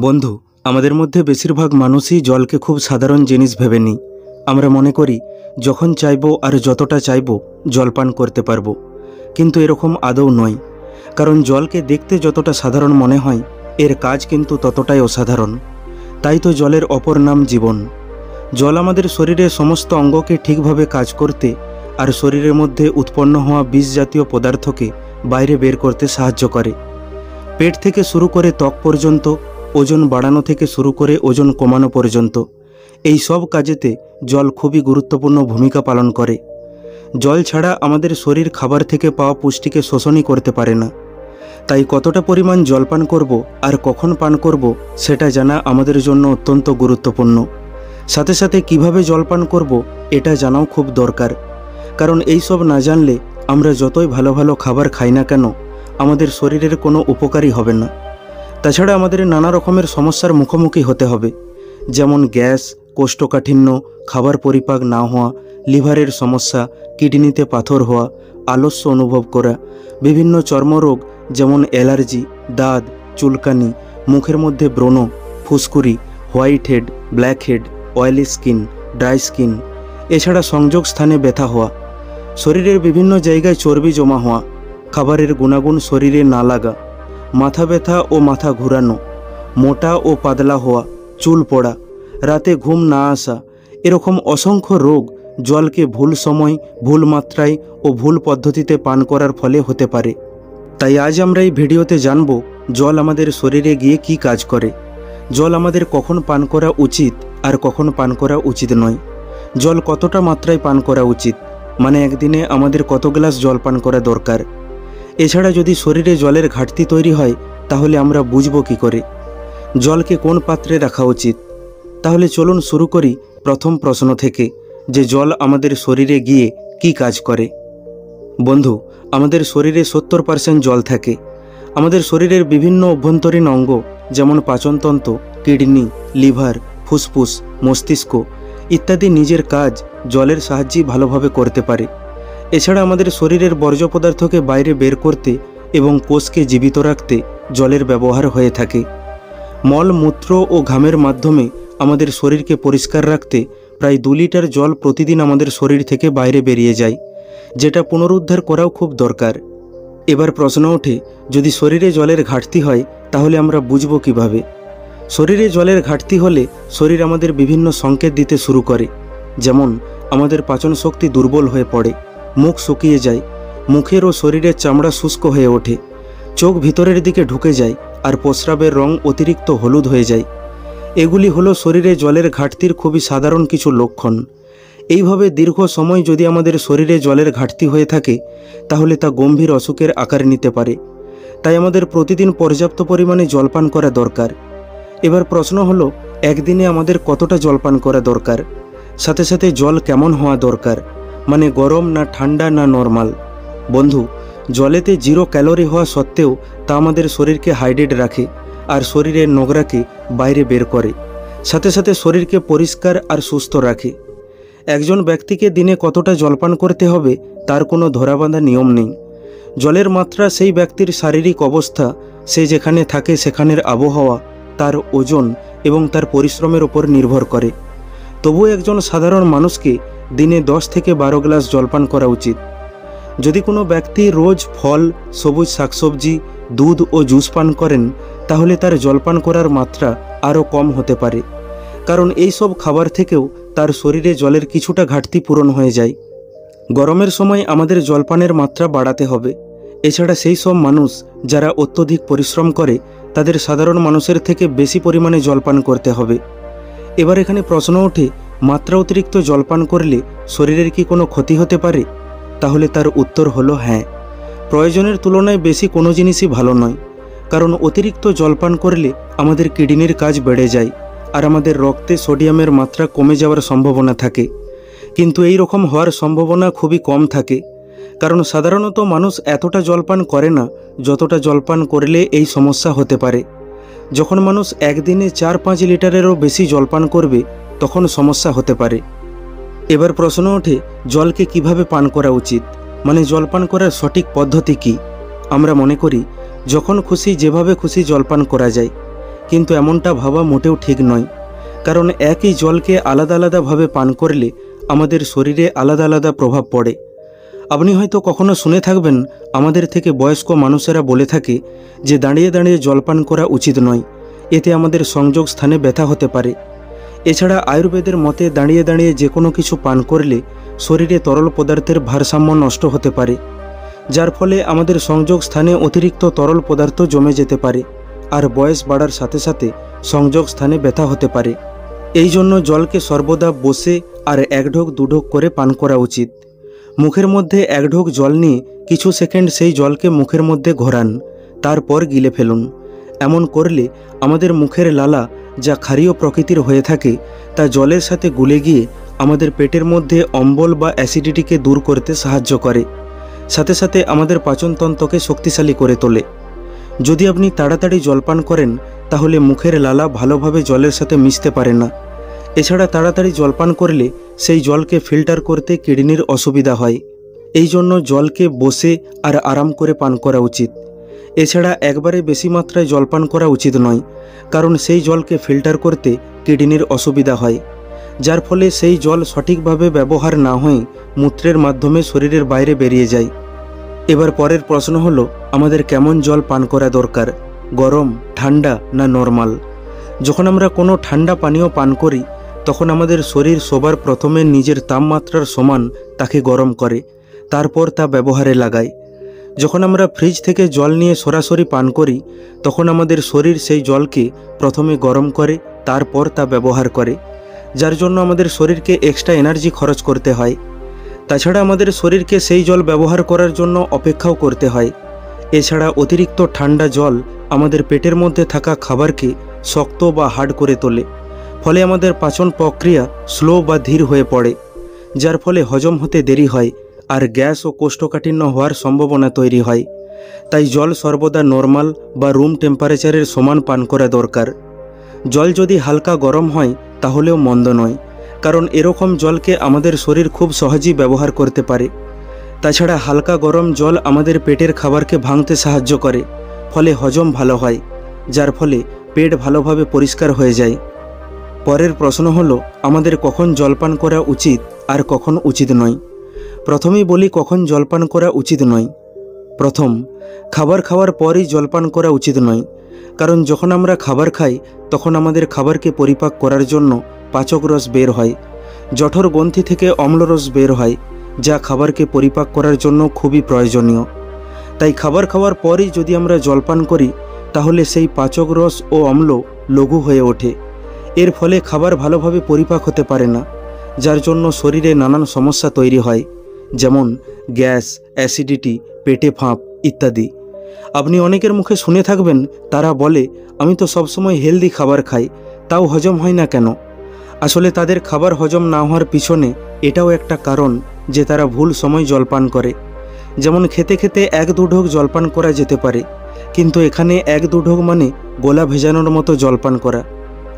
বন্ধু, আমাদের মধ্যে বেশিরভাগ মানুষই জলকে খুব সাধারণ জিনিস ভেবে নিই। আমরা মনে করি যখন চাইবো আর যতটা চাইবো জল পান করতে পারবো, কিন্তু এরকম আদৌ নয়। কারণ জলকে দেখতে যতটা সাধারণ মনে হয়, এর কাজ কিন্তু ততটাই অসাধারণ। তাই তো জলের অপর নাম জীবন। জল আমাদের শরীরের সমস্ত অঙ্গকে ঠিকভাবে কাজ করতে আর শরীরের মধ্যে উৎপন্ন হওয়া বিষ জাতীয় পদার্থকে বাইরে বের করতে সাহায্য করে। পেট থেকে শুরু করে ত্বক পর্যন্ত, ওজন বাড়ানো থেকে শুরু করে ওজন কমানো পর্যন্ত, এই সব কাজেতে জল খুবই গুরুত্বপূর্ণ ভূমিকা পালন করে। জল ছাড়া আমাদের শরীর খাবার থেকে পাওয়া পুষ্টিকে শোষণই করতে পারে না। তাই কতটা পরিমাণ জল পান করব আর কখন পান করব সেটা জানা আমাদের জন্য অত্যন্ত গুরুত্বপূর্ণ। সাথে সাথে কিভাবে জল পান করব এটা জানাও খুব দরকার। কারণ এই সব না জানলে আমরা যতই ভালো ভালো খাবার খাই না কেন, আমাদের শরীরের কোনো উপকারই হবে না। তাছাড়া আমাদের নানা রকমের সমস্যার মুখোমুখি হতে হবে, যেমন গ্যাস, কোষ্ঠকাঠিন্য, খাবার পরিপাক না হওয়া, লিভারের সমস্যা, কিডনিতে পাথর হওয়া, আলস্য অনুভব করা, বিভিন্ন চর্মরোগ যেমন অ্যালার্জি, দাঁত, চুলকানি, মুখের মধ্যে ব্রণ, ফুসকুড়ি, white head, black head, oily skin, dry skin, এছাড়া সংযোগ স্থানে ব্যথা হওয়া, শরীরের বিভিন্ন জায়গায় চর্বি জমা হওয়া, খাবারের গুণাগুণ শরীরে না লাগা, মাথা ব্যথা ও মাথা ঘুরানো, মোটা ও পাতলা হওয়া, চুল পড়া, রাতে ঘুম না আসা, এরকম অসংখ্য রোগ জলকে ভুল সময়, ভুল মাত্রায় ও ভুল পদ্ধতিতে পান করার ফলে হতে পারে। তাই আজ আমরা এই ভিডিওতে জানব জল আমাদের শরীরে গিয়ে কি কাজ করে, জল আমাদের কখন পান করা উচিত আর কখন পান করা উচিত নয়, জল কতটা মাত্রায় পান করা উচিত, মানে একদিনে আমাদের কত গ্লাস জল পান করা দরকার। এছাড়া যদি শরীরে জলের ঘাটতি তৈরি হয় তাহলে আমরা বুঝব কি করে, জলকে কোন পাত্রে রাখা উচিত। তাহলে চলুন শুরু করি প্রথম প্রশ্ন থেকে, যে জল আমাদের শরীরে গিয়ে কি কাজ করে। বন্ধু, আমাদের শরীরে 70% জল থাকে। আমাদের শরীরের বিভিন্ন অভ্যন্তরীণ অঙ্গ যেমন পাচনতন্ত্র, কিডনি, লিভার, ফুসফুস, মস্তিষ্ক ইত্যাদি নিজের কাজ জলের সাহায্যেই ভালোভাবে করতে পারে। এছাড়া আমাদের শরীরের বর্জ্য পদার্থকে বাইরে বের করতে এবং কোষকে জীবিত রাখতে জলের ব্যবহার হয়ে থাকে। মল, মূত্র ও ঘামের মাধ্যমে আমাদের শরীরকে পরিষ্কার রাখতে প্রায় 2 লিটার জল প্রতিদিন আমাদের শরীর থেকে বাইরে বেরিয়ে যায়, যেটা পুনরুদ্ধার করাও খুব দরকার। এবার প্রশ্ন ওঠে, যদি শরীরে জলের ঘাটতি হয় তাহলে আমরা বুঝব কিভাবে। শরীরে জলের ঘাটতি হলে শরীর আমাদের বিভিন্ন সংকেত দিতে শুরু করে, যেমন আমাদের পাচন শক্তি দুর্বল হয়ে পড়ে, মুখ শুকিয়ে যায়, মুখের ও শরীরের চামড়া শুষ্ক হয়ে ওঠে, চোখ ভিতরের দিকে ঢুকে যায় আর প্রস্রাবের রং অতিরিক্ত হলুদ হয়ে যায়। এগুলি হলো শরীরে জলের ঘাটতির খুবই সাধারণ কিছু লক্ষণ। এইভাবে দীর্ঘ সময় যদি আমাদের শরীরে জলের ঘাটতি হয়ে থাকে তাহলে তা গম্ভীর অসুখের আকার নিতে পারে। তাই আমাদের প্রতিদিন পর্যাপ্ত পরিমাণে জলপান করা দরকার। এবার প্রশ্ন হলো, একদিনে আমাদের কতটা জলপান করা দরকার, সাথে সাথে জল কেমন হওয়া দরকার, মানে গরম না ঠান্ডা না নর্মাল। বন্ধু, জলেতে 0 ক্যালোরি হওয়া সত্ত্বেও তা আমাদের শরীরকে হাইড্রেট রাখে আর শরীরের নোংরাকে বাইরে বের করে, সাথে সাথে শরীরকে পরিষ্কার আর সুস্থ রাখে। একজন ব্যক্তিকে দিনে কতটা জলপান করতে হবে তার কোনো ধরাবাঁধা নিয়ম নেই। জলের মাত্রা সেই ব্যক্তির শারীরিক অবস্থা, সে যেখানে থাকে সেখানের আবহাওয়া, তার ওজন এবং তার পরিশ্রমের ওপর নির্ভর করে। তবুও একজন সাধারণ মানুষকে দিনে 10 থেকে 12 গ্লাস জলপান করা উচিত। যদি কোনো ব্যক্তি রোজ ফল, সবুজ শাকসবজি, দুধ ও জুস পান করেন তাহলে তার জলপান করার মাত্রা আরও কম হতে পারে, কারণ এই সব খাবার থেকেও তার শরীরে জলের কিছুটা ঘাটতি পূরণ হয়ে যায়। গরমের সময় আমাদের জলপানের মাত্রা বাড়াতে হবে। এছাড়া সেই সব মানুষ যারা অত্যধিক পরিশ্রম করে তাদের সাধারণ মানুষের থেকে বেশি পরিমাণে জলপান করতে হবে। এবার এখানে প্রশ্ন ওঠে, মাত্রা অতিরিক্ত জলপান করলে শরীরের কি কোনো ক্ষতি হতে পারে? তাহলে তার উত্তর হলো হ্যাঁ। প্রয়োজনের তুলনায় বেশি কোনো জিনিসই ভালো নয়, কারণ অতিরিক্ত জলপান করলে আমাদের কিডনির কাজ বেড়ে যায় আর আমাদের রক্তে সোডিয়ামের মাত্রা কমে যাওয়ার সম্ভাবনা থাকে। কিন্তু এই রকম হওয়ার সম্ভাবনা খুবই কম থাকে, কারণ সাধারণত মানুষ এতটা জলপান করে না যতটা জলপান করলে এই সমস্যা হতে পারে। যখন মানুষ একদিনে 4-5 লিটারেরও বেশি জলপান করবে তখন সমস্যা হতে পারে। এবার প্রশ্ন ওঠে, জলকে কিভাবে পান করা উচিত, মানে জলপান করার সঠিক পদ্ধতি কি। আমরা মনে করি যখন খুশি যেভাবে খুশি জলপান করা যায়, কিন্তু এমনটা ভাবা মোটেও ঠিক নয়, কারণ একই জলকে আলাদা আলাদাভাবে পান করলে আমাদের শরীরে আলাদা আলাদা প্রভাব পড়ে। আপনি হয়তো কখনো শুনে থাকবেন, আমাদের থেকে বয়স্ক মানুষেরা বলে থাকে যে দাঁড়িয়ে দাঁড়িয়ে জল পান করা উচিত নয়, এতে আমাদের সংযোগ স্থানে ব্যথা হতে পারে। এছাড়া আয়ুর্বেদের মতে দাঁড়িয়ে দাঁড়িয়ে যে কোনো কিছু পান করলে শরীরে তরল পদার্থের ভারসাম্য নষ্ট হতে পারে, যার ফলে আমাদের সংযোগ স্থানে অতিরিক্ত তরল পদার্থ জমে যেতে পারে, আর বয়স বাড়ার সাথে সাথে সংযোগ স্থানে ব্যথা হতে পারে। এই জন্য জলকে সর্বদা বসে আর এক ঢোক দু ঢোক করে পান করা উচিত। মুখের মধ্যে এক ঢোক জল নিয়ে কিছু সেকেন্ড সেই জলকে মুখের মধ্যে ঘোরান, তারপর গিলে ফেলুন। এমন করলে আমাদের মুখের লালা যা ক্ষারীয় প্রকৃতির হয়ে থাকে তা জলের সাথে গুলে গিয়ে আমাদের পেটের মধ্যে অম্বল বা অ্যাসিডিটিকে দূর করতে সাহায্য করে, সাথে সাথে আমাদের পাচনতন্ত্রকে শক্তিশালী করে তোলে। যদি আপনি তাড়াতাড়ি জলপান করেন তাহলে মুখের লালা ভালোভাবে জলের সাথে মিশতে পারে না। এছাড়া তাড়াতাড়ি জলপান করলে সেই জলকে ফিল্টার করতে কিডনির অসুবিধা হয়। এই জন্য জলকে বসে আর আরাম করে পান করা উচিত। এছাড়া একবারে বেশি মাত্রায় জলপান করা উচিত নয়, কারণ সেই জলকে ফিল্টার করতে কিডনির অসুবিধা হয়, যার ফলে সেই জল সঠিকভাবে ব্যবহার না হয়ে মূত্রের মাধ্যমে শরীরের বাইরে বেরিয়ে যায়। এবার পরের প্রশ্ন হলো, আমাদের কেমন জল পান করা দরকার, গরম, ঠান্ডা না নর্মাল? যখন আমরা কোনো ঠান্ডা পানীয় পান করি তখন আমাদের শরীর সবার প্রথমে নিজের তাপমাত্রার সমান তাকে গরম করে, তারপর তা ব্যবহারে লাগায়। যখন আমরা ফ্রিজ থেকে জল নিয়ে সরাসরি পান করি তখন আমাদের শরীর সেই জলকে প্রথমে গরম করে, তারপর তা ব্যবহার করে, যার জন্য আমাদের শরীরকে এক্সট্রা এনার্জি খরচ করতে হয়। তাছাড়া আমাদের শরীরকে সেই জল ব্যবহার করার জন্য অপেক্ষাও করতে হয়। এছাড়া অতিরিক্ত ঠান্ডা জল আমাদের পেটের মধ্যে থাকা খাবারকে শক্ত বা হার্ড করে তোলে, ফলে আমাদের পাচন প্রক্রিয়া স্লো বা ধীর হয়ে পড়ে, যার ফলে হজম হতে দেরি হয় আর গ্যাস ও কোষ্ঠকাঠিন্য হওয়ার সম্ভাবনা তৈরি হয়। তাই জল সর্বদা নর্মাল বা রুম টেম্পারেচারের সমান পান করা দরকার। জল যদি হালকা গরম হয় তাহলেও মন্দ নয়, কারণ এরকম জলকে আমাদের শরীর খুব সহজেই ব্যবহার করতে পারে। তাছাড়া হালকা গরম জল আমাদের পেটের খাবারকে ভাঙতে সাহায্য করে, ফলে হজম ভালো হয়, যার ফলে পেট ভালোভাবে পরিষ্কার হয়ে যায়। পরের প্রশ্ন হলো, আমাদের কখন জলপান করা উচিত আর কখন উচিত নয়? প্রথমেই বলি কখন জলপান করা উচিত নয়। প্রথম, খাবার খাওয়ার পরই জলপান করা উচিত নয়, কারণ যখন আমরা খাবার খাই তখন আমাদের খাবারকে পরিপাক করার জন্য পাচক রস বের হয়, জঠর গ্রন্থি থেকে অম্লরস বের হয়, যা খাবারকে পরিপাক করার জন্য খুবই প্রয়োজনীয়। তাই খাবার খাওয়ার পরই যদি আমরা জলপান করি তাহলে সেই পাচক রস ও অম্ল লঘু হয়ে ওঠে। এর ফলে খাবার ভালোভাবে পরিপাক হতে পারে না, যার জন্য শরীরে নানান সমস্যা তৈরি হয়, যেমন গ্যাস, অ্যাসিডিটি, পেটে ফাঁপ ইত্যাদি। আপনি অনেকের মুখে শুনে থাকবেন, তারা বলে, আমি তো সবসময় হেলদি খাবার খাই, তাও হজম হয় না কেন? আসলে তাদের খাবার হজম না হওয়ার পিছনে এটাও একটা কারণ যে তারা ভুল সময় জলপান করে। যেমন খেতে খেতে এক দু ঢোক জলপান করা যেতে পারে, কিন্তু এখানে এক দু ঢোক মানে গোলা ভেজানোর মতো জলপান করা।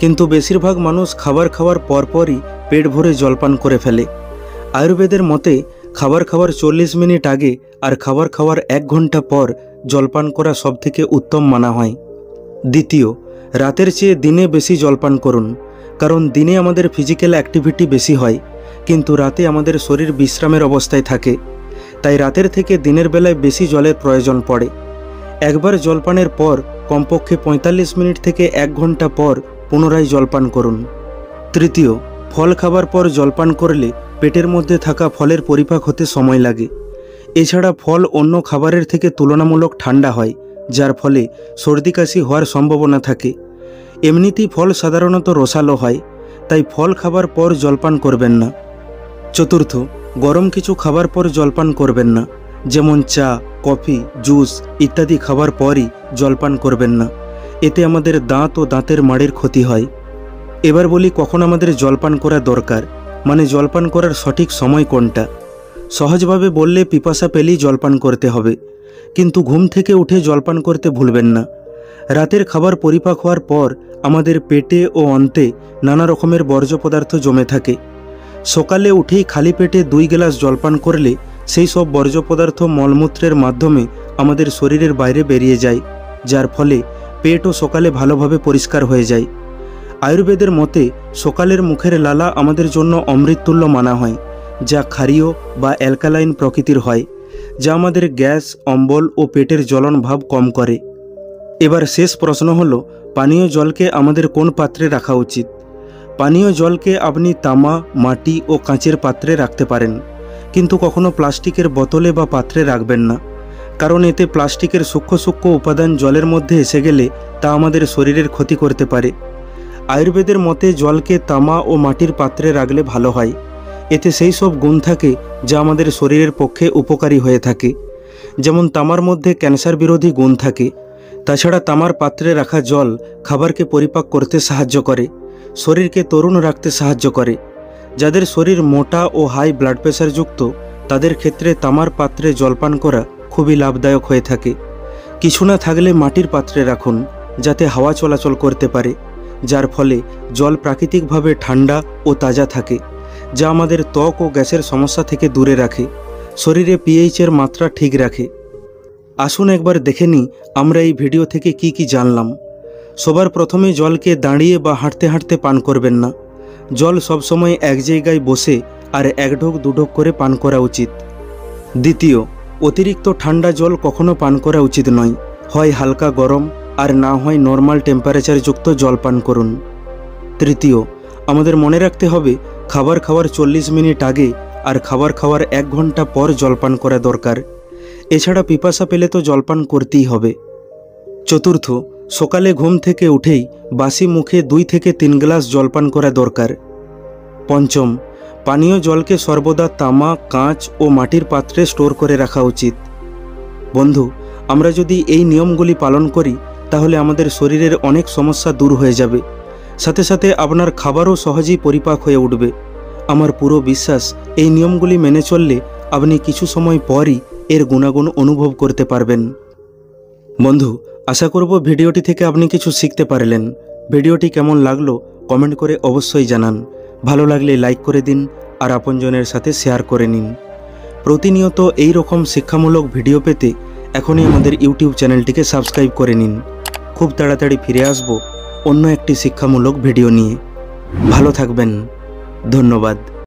কিন্তু বেশিরভাগ মানুষ খাবার খাওয়ার পরপরই পেট ভরে জলপান করে ফেলে। আয়ুর্বেদের মতে খাবার খাওয়ার 40 মিনিট আগে আর খাবার খাওয়ার 1 ঘন্টা পর জলপান করা সবথেকে উত্তম মানা হয়। দ্বিতীয়, রাতের চেয়ে দিনে বেশি জলপান করুন, কারণ দিনে আমাদের ফিজিক্যাল অ্যাক্টিভিটি বেশি হয়, কিন্তু রাতে আমাদের শরীর বিশ্রামের অবস্থায় থাকে। তাই রাতের থেকে দিনের বেলায় বেশি জলের প্রয়োজন পড়ে। একবার জলপানের পর কমপক্ষে 45 মিনিট থেকে 1 ঘন্টা পর পুনরায় জলপান করুন। তৃতীয়, ফল খাবার পর জলপান করলে পেটের মধ্যে থাকা ফলের পরিপাক হতে সময় লাগে। এছাড়া ফল অন্য খাবারের থেকে তুলনামূলক ঠান্ডা হয়, যার ফলে সর্দি কাশি হওয়ার সম্ভাবনা থাকে। এমনিতেই ফল সাধারণত রসালো হয়, তাই ফল খাবার পর জলপান করবেন না। চতুর্থ, গরম কিছু খাবার পর জলপান করবেন না, যেমন চা, কফি, জুস ইত্যাদি খাবার পরই জলপান করবেন না, এতে আমাদের দাঁত ও দাঁতের মাড়ির ক্ষতি হয়। এবার বলি কখন আমাদের জলপান করা দরকার, মানে জলপান করার সঠিক সময় কোনটা। সহজভাবে বললে পিপাসা পেলেই জলপান করতে হবে, কিন্তু ঘুম থেকে উঠে জলপান করতে ভুলবেন না। রাতের খাবার পরিপাক হওয়ার পর আমাদের পেটে ও অন্তে নানা রকমের বর্জ্য পদার্থ জমে থাকে। সকালে উঠেই খালি পেটে 2 গ্লাস জলপান করলে সেই সব বর্জ্য পদার্থ মলমূত্রের মাধ্যমে আমাদের শরীরের বাইরে বেরিয়ে যায়, যার ফলে পেটও সকালে ভালোভাবে পরিষ্কার হয়ে যায়। আয়ুর্বেদের মতে সকালের মুখের লালা আমাদের জন্য অমৃততুল্য মানা হয়, যা ক্ষারীয় বা অ্যালকালাইন প্রকৃতির হয়, যা আমাদের গ্যাস, অম্বল ও পেটের জ্বলন ভাব কম করে। এবার শেষ প্রশ্ন হলো, পানীয় জলকে আমাদের কোন পাত্রে রাখা উচিত? পানীয় জলকে আপনি তামা, মাটি ও কাঁচের পাত্রে রাখতে পারেন, কিন্তু কখনো প্লাস্টিকের বোতলে বা পাত্রে রাখবেন না, কারণ এতে প্লাস্টিকের সূক্ষ্ম সূক্ষ্ম উপাদান জলের মধ্যে এসে গেলে তা আমাদের শরীরের ক্ষতি করতে পারে। আয়ুর্বেদের মতে জলকে তামা ও মাটির পাত্রে রাখলে ভালো হয়। এতে সেই সব গুণ থাকে যা আমাদের শরীরের পক্ষে উপকারী হয়ে থাকে। যেমন তামার মধ্যে ক্যান্সার বিরোধী গুণ থাকে। তাছাড়া তামার পাত্রে রাখা জল খাবারকে পরিপাক করতে সাহায্য করে, শরীরকে তরুণ রাখতে সাহায্য করে। যাদের শরীর মোটা ও হাই ব্লাড প্রেশার যুক্ত, তাদের ক্ষেত্রে তামার পাত্রে জলপান করা খুবই লাভদায়ক হয়ে থাকে। কিছু না থাকলে মাটির পাত্রে রাখুন, যাতে হাওয়া চলাচল করতে পারে, যার ফলে জল প্রাকৃতিকভাবে ঠান্ডা ও তাজা থাকে, যা আমাদের ত্বক ও গ্যাসের সমস্যা থেকে দূরে রাখে, শরীরে পিএইচের মাত্রা ঠিক রাখে। আসুন একবার দেখে নিই আমরা এই ভিডিও থেকে কি কি জানলাম। সবার প্রথমে জলকে দাঁড়িয়ে বা হাঁটতে হাঁটতে পান করবেন না। জল সবসময় এক জায়গায় বসে আর এক ঢোক দু ঢোক করে পান করা উচিত। দ্বিতীয়, অতিরিক্ত ঠান্ডা জল কখনো পান করা উচিত নয়। হয় হালকা গরম আর না হয় নর্মাল টেম্পারেচারযুক্ত জল পান করুন। তৃতীয়, আমাদের মনে রাখতে হবে খাবার খাওয়ার 40 মিনিট আগে আর খাবার খাওয়ার 1 ঘন্টা পর জলপান করা দরকার। এছাড়া পিপাসা পেলে তো জলপান করতেই হবে। চতুর্থ, সকালে ঘুম থেকে উঠেই বাসি মুখে 2 থেকে 3 গ্লাস জলপান করা দরকার। পঞ্চম, পানীয় জলকে সর্বদা তামা, কাঁচ ও মাটির পাত্রে স্টোর করে রাখা উচিত। বন্ধু, আমরা যদি এই নিয়মগুলি পালন করি তাহলে আমাদের শরীরের অনেক সমস্যা দূর হয়ে যাবে, সাথে সাথে আপনার খাবারও সহজেই পরিপাক হয়ে উঠবে। আমার পুরো বিশ্বাস এই নিয়মগুলি মেনে চললে আপনি কিছু সময় পরই এর গুণাগুণ অনুভব করতে পারবেন। বন্ধু, আশা করব ভিডিওটি থেকে আপনি কিছু শিখতে পারলেন। ভিডিওটি কেমন লাগলো কমেন্ট করে অবশ্যই জানান। ভালো লাগলে লাইক করে দিন আর আপনজনের সাথে শেয়ার করে নিন। প্রতিনিয়ত এই রকম শিক্ষামূলক ভিডিও পেতে এখনই আমাদের ইউটিউব চ্যানেলটিকে সাবস্ক্রাইব করে নিন। খুব তাড়াতাড়ি ফিরে আসব অন্য একটি শিক্ষামূলক ভিডিও নিয়ে। ভালো থাকবেন। ধন্যবাদ।